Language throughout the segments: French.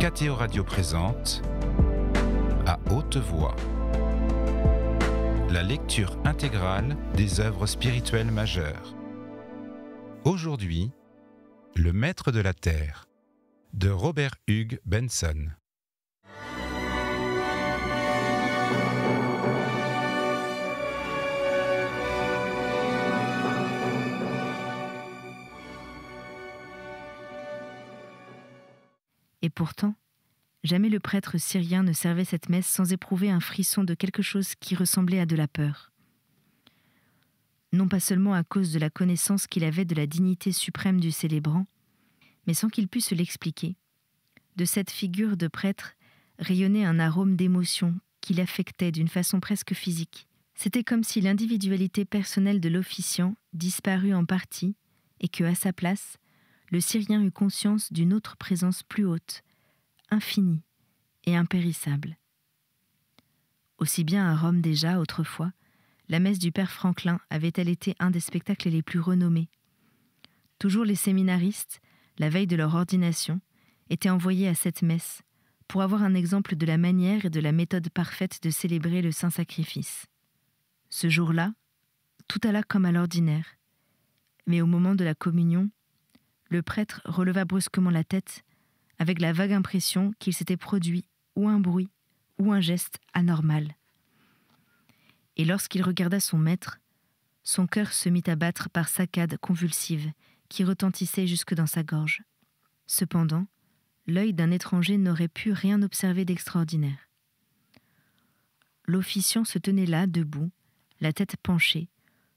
KTO Radio présente À haute voix la lecture intégrale des œuvres spirituelles majeures. Aujourd'hui, Le Maître de la Terre de Robert Hugh Benson. Et pourtant, jamais le prêtre syrien ne servait cette messe sans éprouver un frisson de quelque chose qui ressemblait à de la peur. Non pas seulement à cause de la connaissance qu'il avait de la dignité suprême du célébrant, mais sans qu'il pût se l'expliquer. De cette figure de prêtre rayonnait un arôme d'émotion qui l'affectait d'une façon presque physique. C'était comme si l'individualité personnelle de l'officiant disparut en partie et que, à sa place, le Syrien eut conscience d'une autre présence plus haute, infinie et impérissable. Aussi bien à Rome déjà, autrefois, la messe du père Franklin avait-elle été un des spectacles les plus renommés. Toujours les séminaristes, la veille de leur ordination, étaient envoyés à cette messe pour avoir un exemple de la manière et de la méthode parfaite de célébrer le saint sacrifice. Ce jour-là, tout alla comme à l'ordinaire, mais au moment de la communion, le prêtre releva brusquement la tête avec la vague impression qu'il s'était produit ou un bruit ou un geste anormal. Et lorsqu'il regarda son maître, son cœur se mit à battre par saccades convulsives qui retentissaient jusque dans sa gorge. Cependant, l'œil d'un étranger n'aurait pu rien observer d'extraordinaire. L'officiant se tenait là, debout, la tête penchée,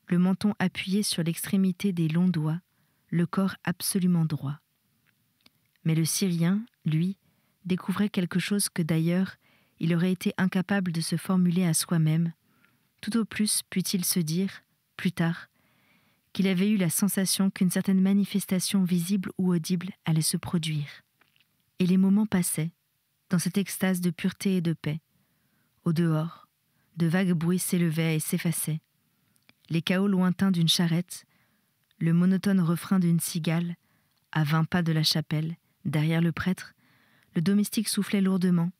le menton appuyé sur l'extrémité des longs doigts, le corps absolument droit. Mais le Syrien, lui, découvrait quelque chose que d'ailleurs il aurait été incapable de se formuler à soi-même. Tout au plus put-il se dire, plus tard, qu'il avait eu la sensation qu'une certaine manifestation visible ou audible allait se produire. Et les moments passaient, dans cette extase de pureté et de paix. Au dehors, de vagues bruits s'élevaient et s'effaçaient. Les cahots lointains d'une charrette, le monotone refrain d'une cigale, à 20 pas de la chapelle, derrière le prêtre, le domestique soufflait lourdement,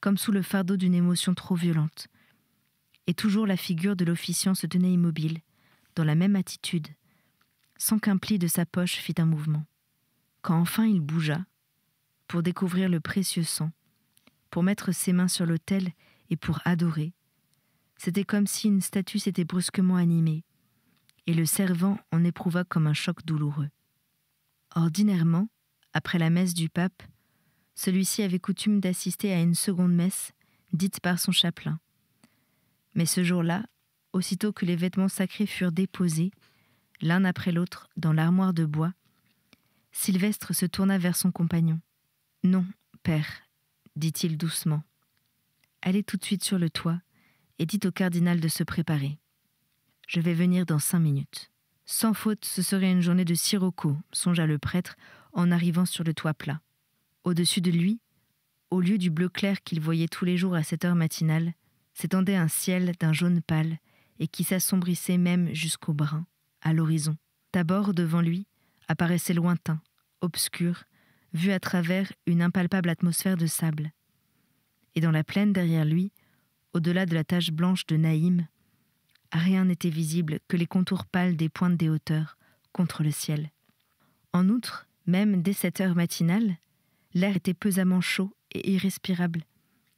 comme sous le fardeau d'une émotion trop violente. Et toujours la figure de l'officiant se tenait immobile, dans la même attitude, sans qu'un pli de sa poche fît un mouvement. Quand enfin il bougea, pour découvrir le précieux sang, pour mettre ses mains sur l'autel et pour adorer, c'était comme si une statue s'était brusquement animée, et le servant en éprouva comme un choc douloureux. Ordinairement, après la messe du pape, celui-ci avait coutume d'assister à une seconde messe, dite par son chapelain. Mais ce jour-là, aussitôt que les vêtements sacrés furent déposés, l'un après l'autre, dans l'armoire de bois, Sylvestre se tourna vers son compagnon. « Non, père, dit-il doucement. Allez tout de suite sur le toit et dites au cardinal de se préparer. Je vais venir dans 5 minutes. » Sans faute, ce serait une journée de sirocco, songea le prêtre en arrivant sur le toit plat. Au-dessus de lui, au lieu du bleu clair qu'il voyait tous les jours à cette heure matinale, s'étendait un ciel d'un jaune pâle et qui s'assombrissait même jusqu'au brun, à l'horizon. D'abord, devant lui, apparaissait lointain, obscur, vu à travers une impalpable atmosphère de sable. Et dans la plaine derrière lui, au-delà de la tache blanche de Naïm, rien n'était visible que les contours pâles des pointes des hauteurs, contre le ciel. En outre, même dès cette heure matinale, l'air était pesamment chaud et irrespirable,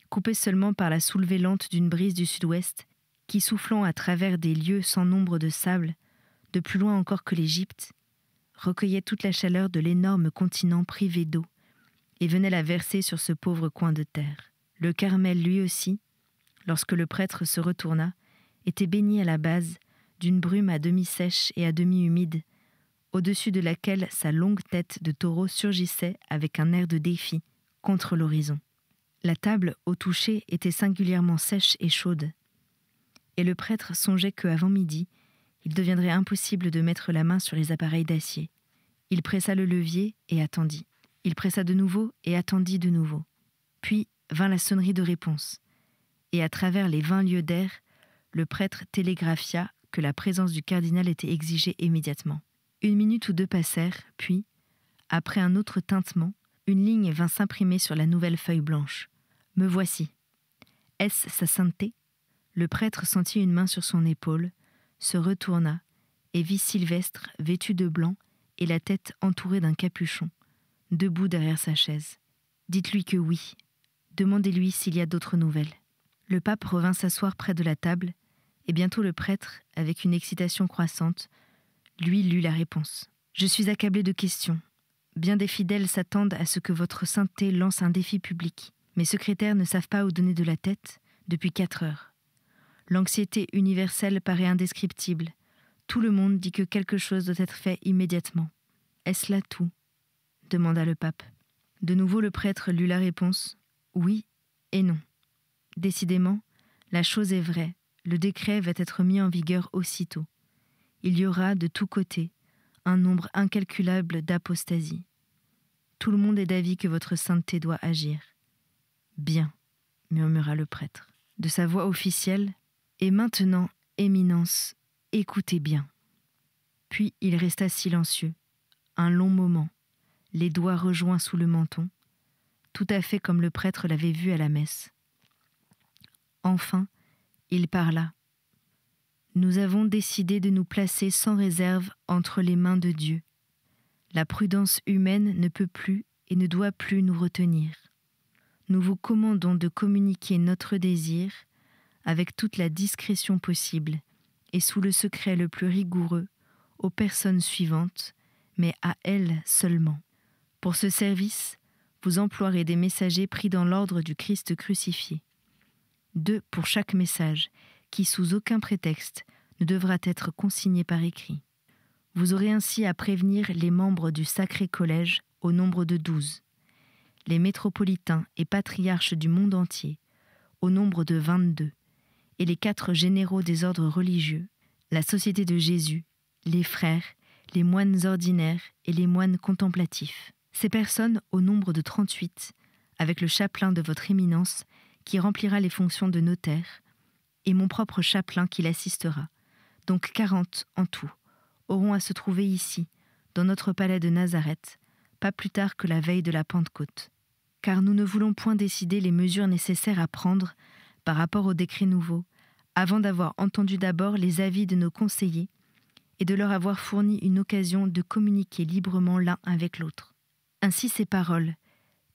coupé seulement par la soulevée lente d'une brise du sud-ouest, qui, soufflant à travers des lieux sans nombre de sable, de plus loin encore que l'Égypte, recueillait toute la chaleur de l'énorme continent privé d'eau et venait la verser sur ce pauvre coin de terre. Le Carmel, lui aussi, lorsque le prêtre se retourna, était baigné à la base d'une brume à demi sèche et à demi humide, au-dessus de laquelle sa longue tête de taureau surgissait avec un air de défi contre l'horizon. La table, au toucher, était singulièrement sèche et chaude, et le prêtre songeait qu'avant midi, il deviendrait impossible de mettre la main sur les appareils d'acier. Il pressa le levier et attendit. Il pressa de nouveau et attendit de nouveau. Puis vint la sonnerie de réponse, et à travers les 20 lieues d'air, le prêtre télégraphia que la présence du cardinal était exigée immédiatement. 1 minute ou 2 passèrent, puis, après un autre tintement, Une ligne vint s'imprimer sur la nouvelle feuille blanche. « Me voici. Est-ce sa sainteté ?» Le prêtre sentit une main sur son épaule, se retourna et vit Sylvestre vêtu de blanc et la tête entourée d'un capuchon, debout derrière sa chaise. « Dites-lui que oui. Demandez-lui s'il y a d'autres nouvelles. » Le pape revint s'asseoir près de la table, et bientôt le prêtre, avec une excitation croissante, lui lut la réponse. « Je suis accablé de questions. Bien des fidèles s'attendent à ce que votre sainteté lance un défi public. Mes secrétaires ne savent pas où donner de la tête depuis 4 heures. L'anxiété universelle paraît indescriptible. Tout le monde dit que quelque chose doit être fait immédiatement. Est-ce là tout ? Demanda le pape. De nouveau le prêtre lut la réponse. Oui et non. Décidément, la chose est vraie. Le décret va être mis en vigueur aussitôt. Il y aura de tous côtés un nombre incalculable d'apostasies. Tout le monde est d'avis que votre sainteté doit agir. Bien, murmura le prêtre, de sa voix officielle. Et maintenant, Éminence, écoutez bien. Puis il resta silencieux, un long moment, les doigts rejoints sous le menton, tout à fait comme le prêtre l'avait vu à la messe. Enfin, il parla. Nous avons décidé de nous placer sans réserve entre les mains de Dieu. La prudence humaine ne peut plus et ne doit plus nous retenir. Nous vous commandons de communiquer notre désir avec toute la discrétion possible et sous le secret le plus rigoureux aux personnes suivantes, mais à elles seulement. Pour ce service, vous emploierez des messagers pris dans l'ordre du Christ crucifié. 2 pour chaque message, qui sous aucun prétexte ne devra être consigné par écrit. Vous aurez ainsi à prévenir les membres du Sacré Collège au nombre de 12, les métropolitains et patriarches du monde entier au nombre de 22, et les 4 généraux des ordres religieux, la Société de Jésus, les frères, les moines ordinaires et les moines contemplatifs. Ces personnes au nombre de 38, avec le chapelain de votre éminence qui remplira les fonctions de notaire, et mon propre chapelain qui l'assistera, donc 40 en tout, auront à se trouver ici, dans notre palais de Nazareth, pas plus tard que la veille de la Pentecôte. Car nous ne voulons point décider les mesures nécessaires à prendre par rapport au décret nouveau, avant d'avoir entendu d'abord les avis de nos conseillers et de leur avoir fourni une occasion de communiquer librement l'un avec l'autre. Ainsi ces paroles,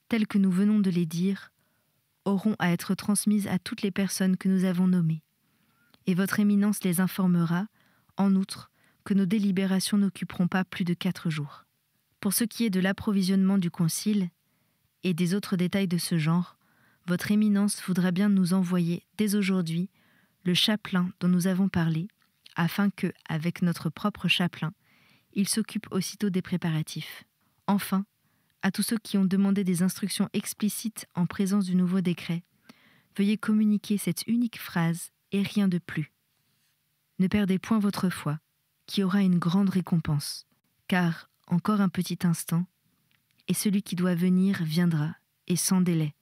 telles que nous venons de les dire, auront à être transmises à toutes les personnes que nous avons nommées. Et votre éminence les informera, en outre, que nos délibérations n'occuperont pas plus de 4 jours. Pour ce qui est de l'approvisionnement du concile et des autres détails de ce genre, votre éminence voudra bien nous envoyer, dès aujourd'hui, le chapelain dont nous avons parlé, afin que, avec notre propre chapelain, il s'occupe aussitôt des préparatifs. Enfin, à tous ceux qui ont demandé des instructions explicites en présence du nouveau décret, veuillez communiquer cette unique phrase et rien de plus. Ne perdez point votre foi, qui aura une grande récompense, car, encore un petit instant, et celui qui doit venir viendra, et sans délai.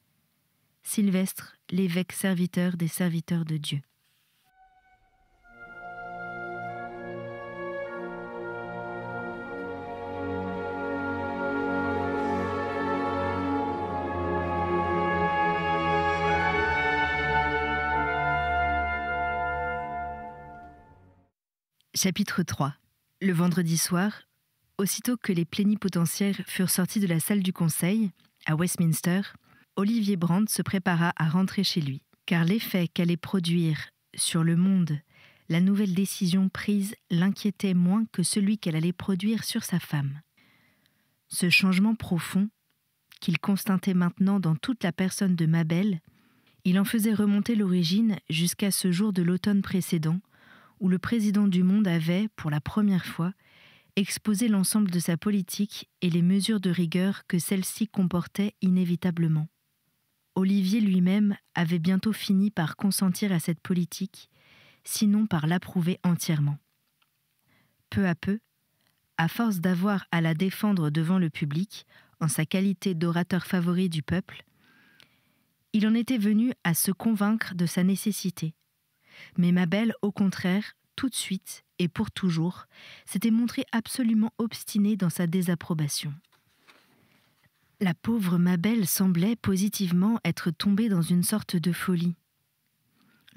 Sylvestre, l'évêque serviteur des serviteurs de Dieu. Chapitre 3. Le vendredi soir, aussitôt que les plénipotentiaires furent sortis de la salle du conseil, à Westminster, Olivier Brand se prépara à rentrer chez lui, car l'effet qu'allait produire sur le monde la nouvelle décision prise l'inquiétait moins que celui qu'elle allait produire sur sa femme. Ce changement profond, qu'il constatait maintenant dans toute la personne de Mabel, il en faisait remonter l'origine jusqu'à ce jour de l'automne précédent, où le président du monde avait, pour la première fois, exposé l'ensemble de sa politique et les mesures de rigueur que celle-ci comportait inévitablement. Olivier lui-même avait bientôt fini par consentir à cette politique, sinon par l'approuver entièrement. Peu à peu, à force d'avoir à la défendre devant le public, en sa qualité d'orateur favori du peuple, il en était venu à se convaincre de sa nécessité. Mais Mabel, au contraire, tout de suite et pour toujours, s'était montrée absolument obstinée dans sa désapprobation. La pauvre Mabel semblait positivement être tombée dans une sorte de folie.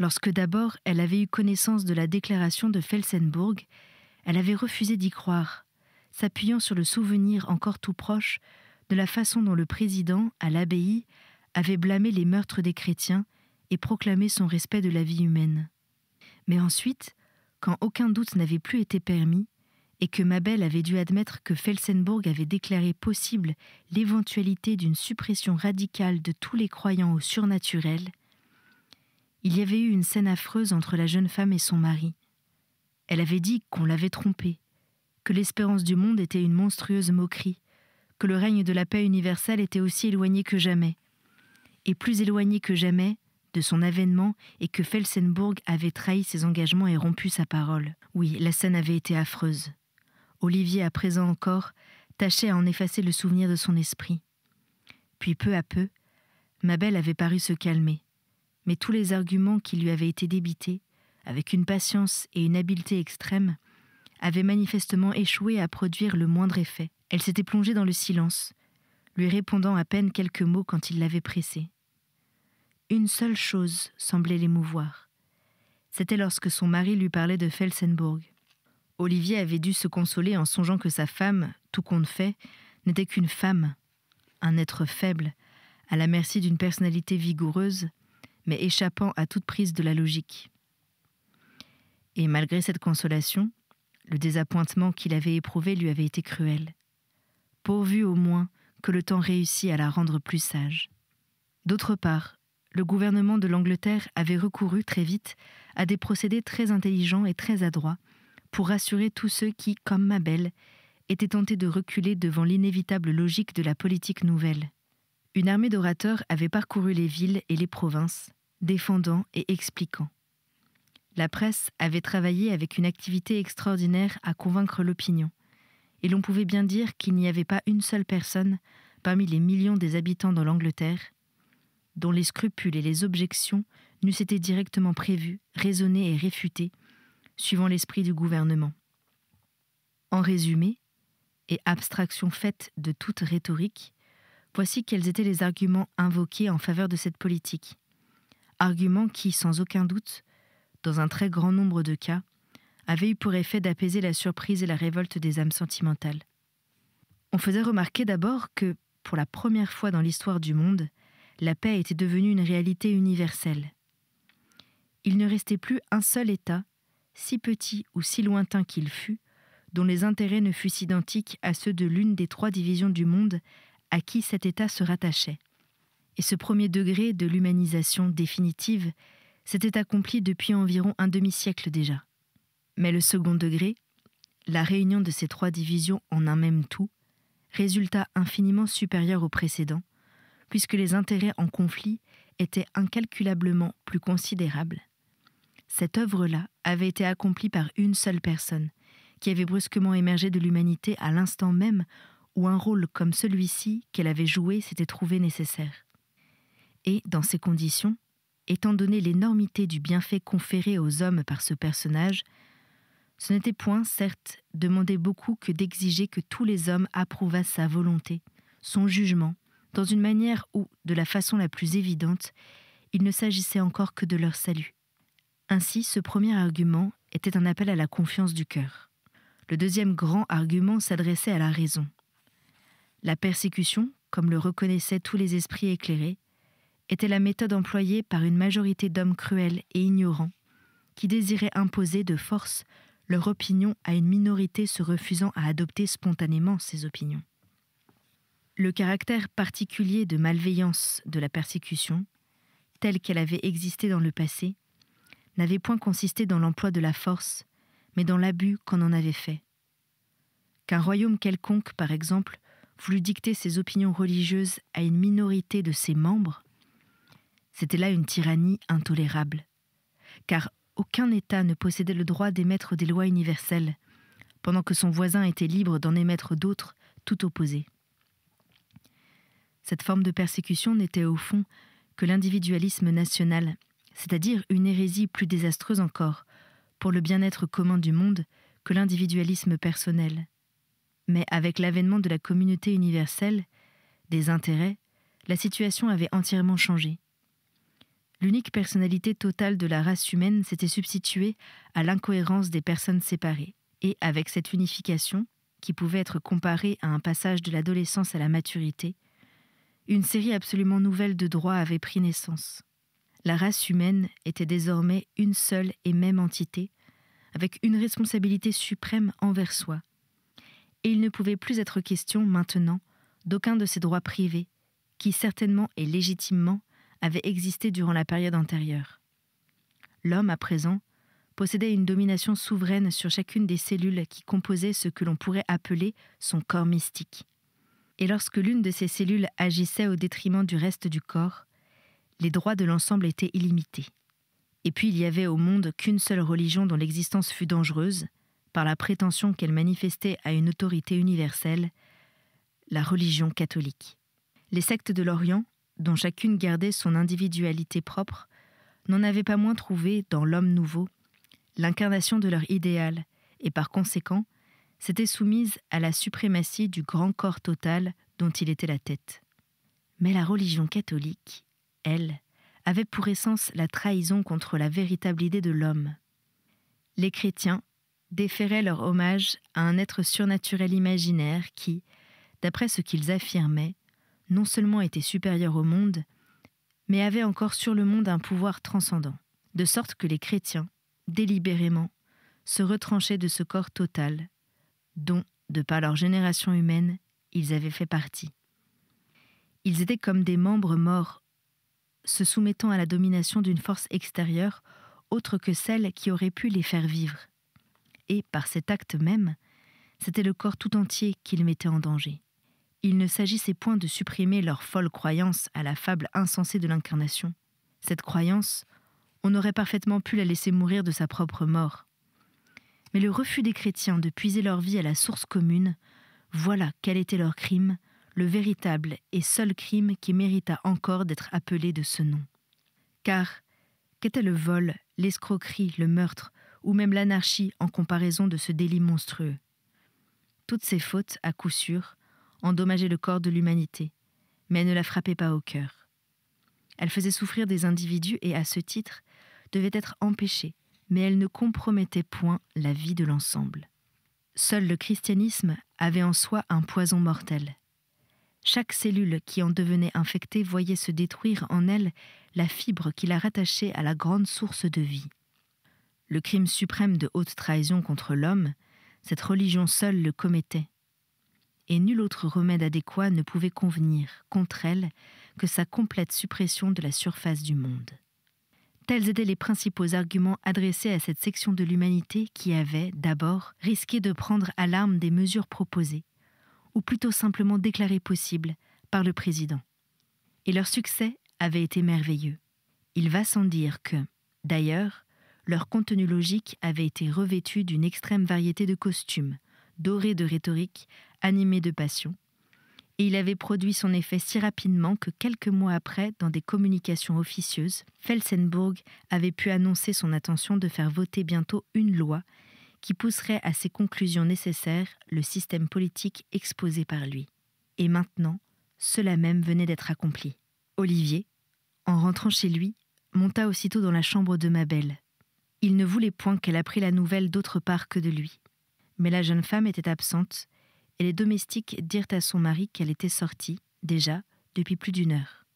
Lorsque d'abord elle avait eu connaissance de la déclaration de Felsenburgh, elle avait refusé d'y croire, s'appuyant sur le souvenir encore tout proche de la façon dont le président, à l'abbaye, avait blâmé les meurtres des chrétiens et proclamé son respect de la vie humaine. Mais ensuite, quand aucun doute n'avait plus été permis, et que Mabel avait dû admettre que Felsenburgh avait déclaré possible l'éventualité d'une suppression radicale de tous les croyants au surnaturel, il y avait eu une scène affreuse entre la jeune femme et son mari. Elle avait dit qu'on l'avait trompée, que l'espérance du monde était une monstrueuse moquerie, que le règne de la paix universelle était aussi éloigné que jamais, et plus éloigné que jamais de son avènement, et que Felsenburgh avait trahi ses engagements et rompu sa parole. Oui, la scène avait été affreuse. Olivier, à présent encore, tâchait à en effacer le souvenir de son esprit. Puis peu à peu, Mabel avait paru se calmer, mais tous les arguments qui lui avaient été débités, avec une patience et une habileté extrêmes, avaient manifestement échoué à produire le moindre effet. Elle s'était plongée dans le silence, lui répondant à peine quelques mots quand il l'avait pressée. Une seule chose semblait l'émouvoir. C'était lorsque son mari lui parlait de Felsenburgh. Olivier avait dû se consoler en songeant que sa femme, tout compte fait, n'était qu'une femme, un être faible, à la merci d'une personnalité vigoureuse, mais échappant à toute prise de la logique. Et malgré cette consolation, le désappointement qu'il avait éprouvé lui avait été cruel, pourvu au moins que le temps réussit à la rendre plus sage. D'autre part, le gouvernement de l'Angleterre avait recouru très vite à des procédés très intelligents et très adroits pour rassurer tous ceux qui, comme Mabel, étaient tentés de reculer devant l'inévitable logique de la politique nouvelle. Une armée d'orateurs avait parcouru les villes et les provinces, défendant et expliquant. La presse avait travaillé avec une activité extraordinaire à convaincre l'opinion, et l'on pouvait bien dire qu'il n'y avait pas une seule personne, parmi les millions des habitants dans l'Angleterre, dont les scrupules et les objections n'eussent été directement prévus, raisonnés et réfutés, suivant l'esprit du gouvernement. En résumé, et abstraction faite de toute rhétorique, voici quels étaient les arguments invoqués en faveur de cette politique. Arguments qui, sans aucun doute, dans un très grand nombre de cas, avaient eu pour effet d'apaiser la surprise et la révolte des âmes sentimentales. On faisait remarquer d'abord que, pour la première fois dans l'histoire du monde, la paix était devenue une réalité universelle. Il ne restait plus un seul État, si petit ou si lointain qu'il fût, dont les intérêts ne fussent identiques à ceux de l'une des 3 divisions du monde à qui cet État se rattachait. Et ce premier degré de l'humanisation définitive s'était accompli depuis environ un demi-siècle déjà. Mais le second degré, la réunion de ces 3 divisions en un même tout, résulta infiniment supérieur au précédent, puisque les intérêts en conflit étaient incalculablement plus considérables. Cette œuvre-là avait été accomplie par une seule personne, qui avait brusquement émergé de l'humanité à l'instant même où un rôle comme celui-ci qu'elle avait joué s'était trouvé nécessaire. Et, dans ces conditions, étant donné l'énormité du bienfait conféré aux hommes par ce personnage, ce n'était point, certes, demander beaucoup que d'exiger que tous les hommes approuvassent sa volonté, son jugement, dans une manière où, de la façon la plus évidente, il ne s'agissait encore que de leur salut. Ainsi, ce premier argument était un appel à la confiance du cœur. Le deuxième grand argument s'adressait à la raison. La persécution, comme le reconnaissaient tous les esprits éclairés, était la méthode employée par une majorité d'hommes cruels et ignorants qui désiraient imposer de force leur opinion à une minorité se refusant à adopter spontanément ces opinions. Le caractère particulier de malveillance de la persécution, telle qu'elle avait existé dans le passé, n'avait point consisté dans l'emploi de la force, mais dans l'abus qu'on en avait fait. Qu'un royaume quelconque, par exemple, voulût dicter ses opinions religieuses à une minorité de ses membres, c'était là une tyrannie intolérable, car aucun État ne possédait le droit d'émettre des lois universelles, pendant que son voisin était libre d'en émettre d'autres tout opposées. Cette forme de persécution n'était au fond que l'individualisme national, c'est-à-dire une hérésie plus désastreuse encore, pour le bien-être commun du monde, que l'individualisme personnel. Mais avec l'avènement de la communauté universelle, des intérêts, la situation avait entièrement changé. L'unique personnalité totale de la race humaine s'était substituée à l'incohérence des personnes séparées. Et avec cette unification, qui pouvait être comparée à un passage de l'adolescence à la maturité, une série absolument nouvelle de droits avait pris naissance. La race humaine était désormais une seule et même entité, avec une responsabilité suprême envers soi. Et il ne pouvait plus être question, maintenant, d'aucun de ces droits privés, qui certainement et légitimement avaient existé durant la période antérieure. L'homme, à présent, possédait une domination souveraine sur chacune des cellules qui composaient ce que l'on pourrait appeler son corps mystique. Et lorsque l'une de ces cellules agissait au détriment du reste du corps, les droits de l'ensemble étaient illimités. Et puis il y avait au monde qu'une seule religion dont l'existence fut dangereuse, par la prétention qu'elle manifestait à une autorité universelle, la religion catholique. Les sectes de l'Orient, dont chacune gardait son individualité propre, n'en avaient pas moins trouvé, dans l'homme nouveau, l'incarnation de leur idéal, et par conséquent, s'étaient soumises à la suprématie du grand corps total dont il était la tête. Mais la religion catholique, elle, avait pour essence la trahison contre la véritable idée de l'homme. Les chrétiens déféraient leur hommage à un être surnaturel imaginaire qui, d'après ce qu'ils affirmaient, non seulement était supérieur au monde, mais avait encore sur le monde un pouvoir transcendant, de sorte que les chrétiens, délibérément, se retranchaient de ce corps total, dont, de par leur génération humaine, ils avaient fait partie. Ils étaient comme des membres morts, se soumettant à la domination d'une force extérieure autre que celle qui aurait pu les faire vivre. Et, par cet acte même, c'était le corps tout entier qu'ils mettaient en danger. Il ne s'agissait point de supprimer leur folle croyance à la fable insensée de l'incarnation. Cette croyance, on aurait parfaitement pu la laisser mourir de sa propre mort. Mais le refus des chrétiens de puiser leur vie à la source commune, voilà quel était leur crime, le véritable et seul crime qui mérita encore d'être appelé de ce nom. Car qu'était le vol, l'escroquerie, le meurtre, ou même l'anarchie en comparaison de ce délit monstrueux? Toutes ces fautes, à coup sûr, endommageaient le corps de l'humanité, mais elles ne la frappaient pas au cœur. Elles faisaient souffrir des individus et, à ce titre, devaient être empêchées, mais elles ne compromettaient point la vie de l'ensemble. Seul le christianisme avait en soi un poison mortel. Chaque cellule qui en devenait infectée voyait se détruire en elle la fibre qui la rattachait à la grande source de vie. Le crime suprême de haute trahison contre l'homme, cette religion seule le commettait. Et nul autre remède adéquat ne pouvait convenir, contre elle, que sa complète suppression de la surface du monde. Tels étaient les principaux arguments adressés à cette section de l'humanité qui avait, d'abord, risqué de prendre à l'arme des mesures proposées, ou plutôt simplement déclarées possibles, par le président. Et leur succès avait été merveilleux. Il va sans dire que, d'ailleurs, leur contenu logique avait été revêtu d'une extrême variété de costumes, doré de rhétorique, animé de passion, et il avait produit son effet si rapidement que quelques mois après, dans des communications officieuses, Felsenburg avait pu annoncer son intention de faire voter bientôt une loi qui pousserait à ces conclusions nécessaires le système politique exposé par lui. Et maintenant, cela même venait d'être accompli. Olivier, en rentrant chez lui, monta aussitôt dans la chambre de Mabel. Il ne voulait point qu'elle apprit la nouvelle d'autre part que de lui. Mais la jeune femme était absente, et les domestiques dirent à son mari qu'elle était sortie, déjà, depuis plus d'1 heure.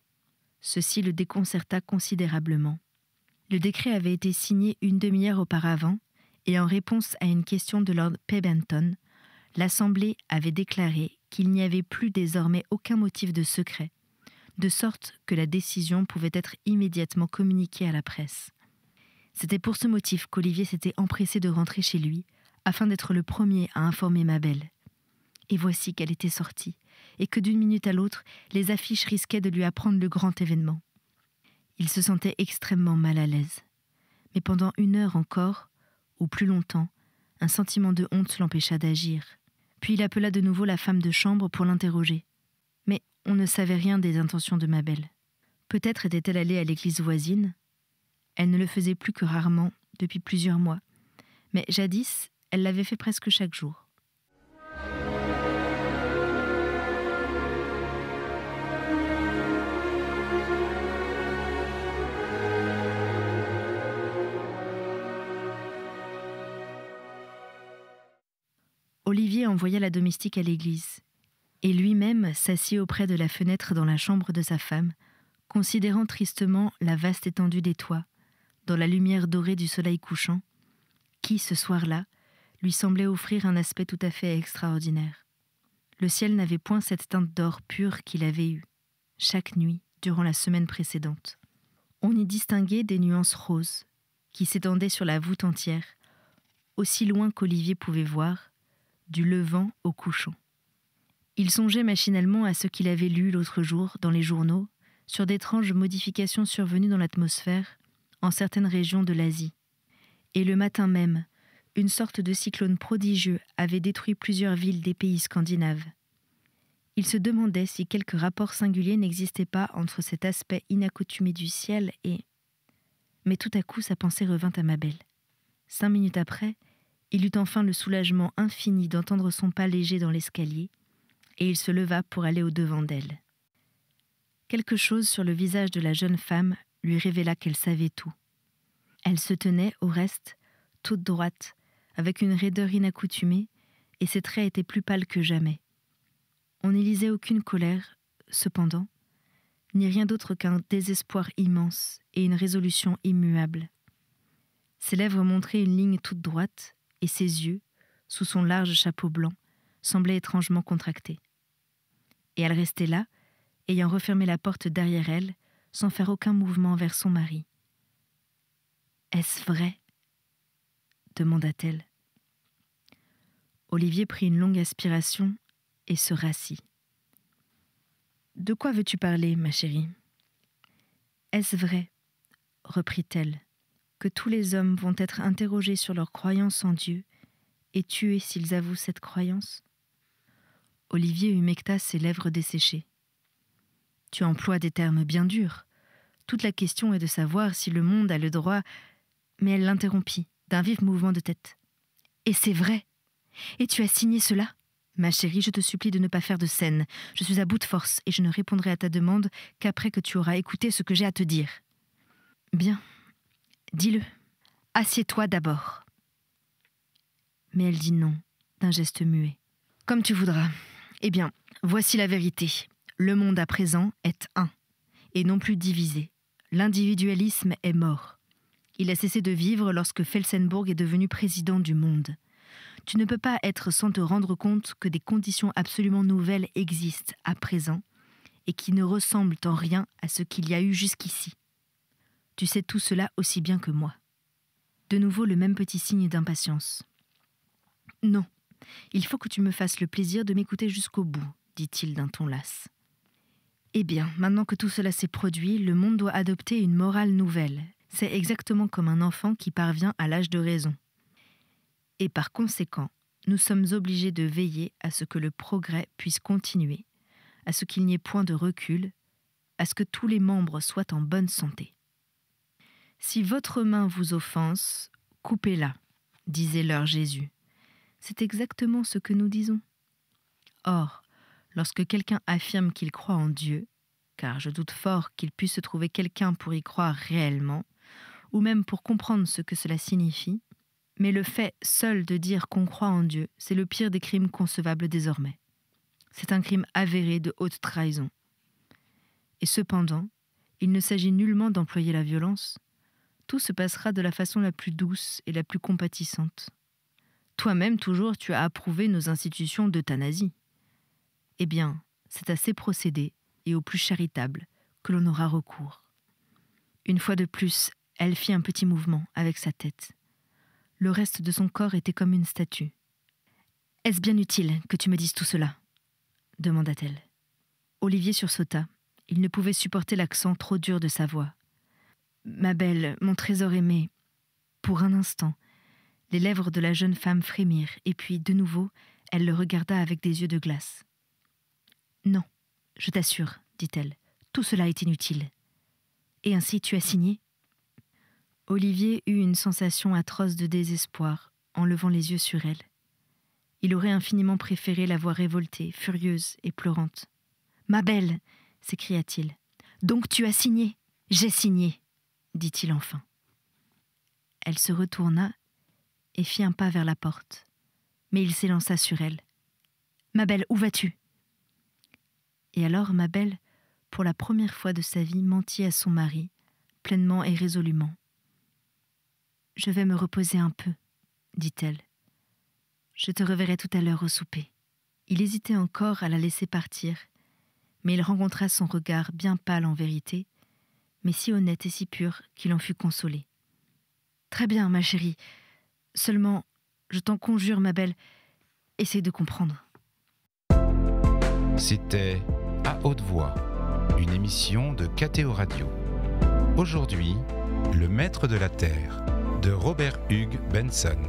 Ceci le déconcerta considérablement. Le décret avait été signé une demi-heure auparavant, et en réponse à une question de Lord Pemberton, l'Assemblée avait déclaré qu'il n'y avait plus désormais aucun motif de secret, de sorte que la décision pouvait être immédiatement communiquée à la presse. C'était pour ce motif qu'Olivier s'était empressé de rentrer chez lui, afin d'être le premier à informer Mabel. Et voici qu'elle était sortie, et que d'une minute à l'autre, les affiches risquaient de lui apprendre le grand événement. Il se sentait extrêmement mal à l'aise. Mais pendant 1 heure encore, ou plus longtemps, un sentiment de honte l'empêcha d'agir. Puis il appela de nouveau la femme de chambre pour l'interroger. Mais on ne savait rien des intentions de Mabel. Peut-être était-elle allée à l'église voisine. Elle ne le faisait plus que rarement, depuis plusieurs mois. Mais jadis, elle l'avait fait presque chaque jour. Olivier envoya la domestique à l'église, et lui-même s'assit auprès de la fenêtre dans la chambre de sa femme, considérant tristement la vaste étendue des toits, dans la lumière dorée du soleil couchant, qui, ce soir-là, lui semblait offrir un aspect tout à fait extraordinaire. Le ciel n'avait point cette teinte d'or pur qu'il avait eue, chaque nuit, durant la semaine précédente. On y distinguait des nuances roses, qui s'étendaient sur la voûte entière, aussi loin qu'Olivier pouvait voir, du levant au couchant. Il songeait machinalement à ce qu'il avait lu l'autre jour dans les journaux sur d'étranges modifications survenues dans l'atmosphère en certaines régions de l'Asie. Et le matin même, une sorte de cyclone prodigieux avait détruit plusieurs villes des pays scandinaves. Il se demandait si quelque rapport singulier n'existait pas entre cet aspect inaccoutumé du ciel et... Mais tout à coup, sa pensée revint à Mabel. 5 minutes après, il eut enfin le soulagement infini d'entendre son pas léger dans l'escalier, et il se leva pour aller au-devant d'elle. Quelque chose sur le visage de la jeune femme lui révéla qu'elle savait tout. Elle se tenait, au reste, toute droite, avec une raideur inaccoutumée, et ses traits étaient plus pâles que jamais. On n'y lisait aucune colère, cependant, ni rien d'autre qu'un désespoir immense et une résolution immuable. Ses lèvres montraient une ligne toute droite, et ses yeux, sous son large chapeau blanc, semblaient étrangement contractés. Et elle restait là, ayant refermé la porte derrière elle, sans faire aucun mouvement vers son mari. « Est-ce vrai ?» demanda-t-elle. Olivier prit une longue aspiration et se rassit. « De quoi veux-tu parler, ma chérie ? » « Est-ce vrai, reprit-elle, que tous les hommes vont être interrogés sur leur croyance en Dieu et tués s'ils avouent cette croyance ? » Olivier humecta ses lèvres desséchées. « Tu emploies des termes bien durs. Toute la question est de savoir si le monde a le droit... » Mais elle l'interrompit d'un vif mouvement de tête. « Et c'est vrai. Et tu as signé cela ? Ma chérie, je te supplie de ne pas faire de scène. Je suis à bout de force et je ne répondrai à ta demande qu'après que tu auras écouté ce que j'ai à te dire. » « Bien, dis-le. Assieds-toi d'abord. » Mais elle dit non, d'un geste muet. « Comme tu voudras. Eh bien, voici la vérité. Le monde à présent est un, et non plus divisé. L'individualisme est mort. Il a cessé de vivre lorsque Felsenburg est devenu président du monde. Tu ne peux pas être sans te rendre compte que des conditions absolument nouvelles existent à présent et qui ne ressemblent en rien à ce qu'il y a eu jusqu'ici. Tu sais tout cela aussi bien que moi. » De nouveau le même petit signe d'impatience. « Non, il faut que tu me fasses le plaisir de m'écouter jusqu'au bout, dit-il d'un ton las. Eh bien, maintenant que tout cela s'est produit, le monde doit adopter une morale nouvelle. C'est exactement comme un enfant qui parvient à l'âge de raison. Et par conséquent, nous sommes obligés de veiller à ce que le progrès puisse continuer, à ce qu'il n'y ait point de recul, à ce que tous les membres soient en bonne santé. Si votre main vous offense, coupez-la, disait leur Jésus. C'est exactement ce que nous disons. Or, lorsque quelqu'un affirme qu'il croit en Dieu, car je doute fort qu'il puisse se trouver quelqu'un pour y croire réellement, ou même pour comprendre ce que cela signifie, mais le fait seul de dire qu'on croit en Dieu, c'est le pire des crimes concevables désormais. C'est un crime avéré de haute trahison. Et cependant, il ne s'agit nullement d'employer la violence. Tout se passera de la façon la plus douce et la plus compatissante. Toi-même, toujours, tu as approuvé nos institutions d'euthanasie. Eh bien, c'est à ces procédés, et aux plus charitables, que l'on aura recours. » Une fois de plus, elle fit un petit mouvement avec sa tête. Le reste de son corps était comme une statue. « Est-ce bien utile que tu me dises tout cela ?» demanda-t-elle. Olivier sursauta. Il ne pouvait supporter l'accent trop dur de sa voix. « Ma belle, mon trésor aimé. » Pour un instant, les lèvres de la jeune femme frémirent, et puis, de nouveau, elle le regarda avec des yeux de glace. « Non, je t'assure, dit-elle, tout cela est inutile. Et ainsi tu as signé ?» Olivier eut une sensation atroce de désespoir en levant les yeux sur elle. Il aurait infiniment préféré la voir révoltée, furieuse et pleurante. « Ma belle !» s'écria-t-il. « Donc tu as signé ?»« J'ai signé !» dit-il enfin. Elle se retourna et fit un pas vers la porte. mais il s'élança sur elle. « Ma belle, où vas-tu » Et alors ma belle, pour la première fois de sa vie, mentit à son mari, pleinement et résolument. « Je vais me reposer un peu, dit-elle. Je te reverrai tout à l'heure au souper. » Il hésitait encore à la laisser partir, mais il rencontra son regard bien pâle en vérité, mais si honnête et si pur qu'il en fut consolé. « Très bien, ma chérie. Seulement, je t'en conjure, ma belle, essaye de comprendre. » C'était À haute voix, une émission de KTO Radio. Aujourd'hui, Le Maître de la Terre, de Robert Hugues Benson.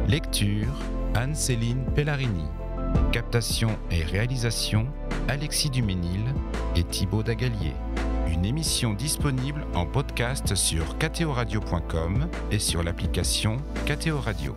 Lecture, Anne-Céline Pellarini. Captation et réalisation, Alexis Duménil et Thibaut Dagalier. Une émission disponible en podcast sur ktoradio.com et sur l'application KTO Radio.